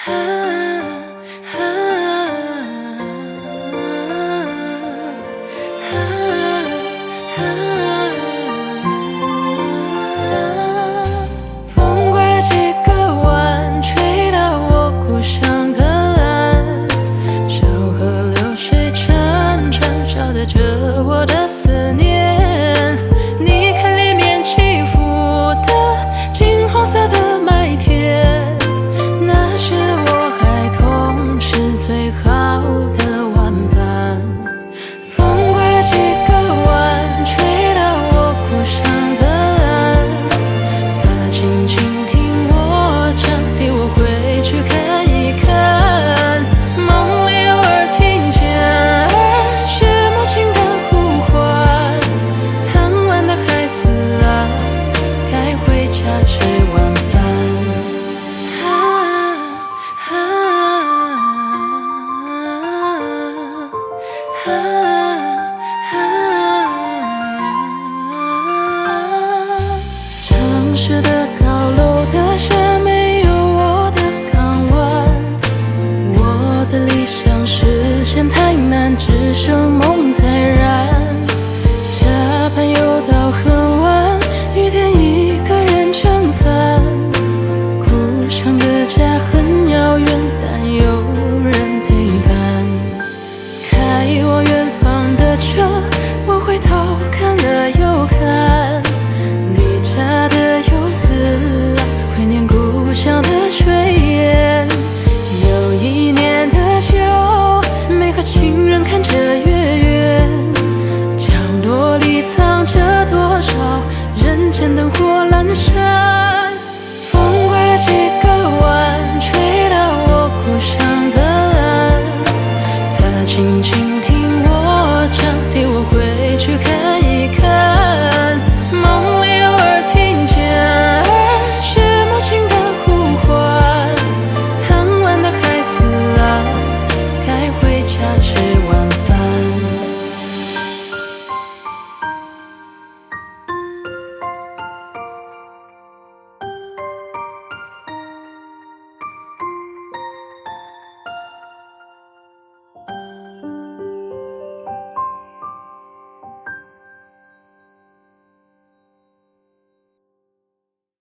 风拐了几个弯，吹到我故乡的岸，小河流水潺潺，捎带着我的思念。你看里面起伏的金黄色的麦田，那是我孩童时最好的玩伴。风拐了几个弯，吹到我故乡的岸，它轻轻听我讲，替我回去看一看。梦里偶尔听见儿时母亲的呼唤，贪玩的孩子啊，该回家吃晚饭。城市的高楼大厦没有我的港湾，我的理想实现太难，只剩梦。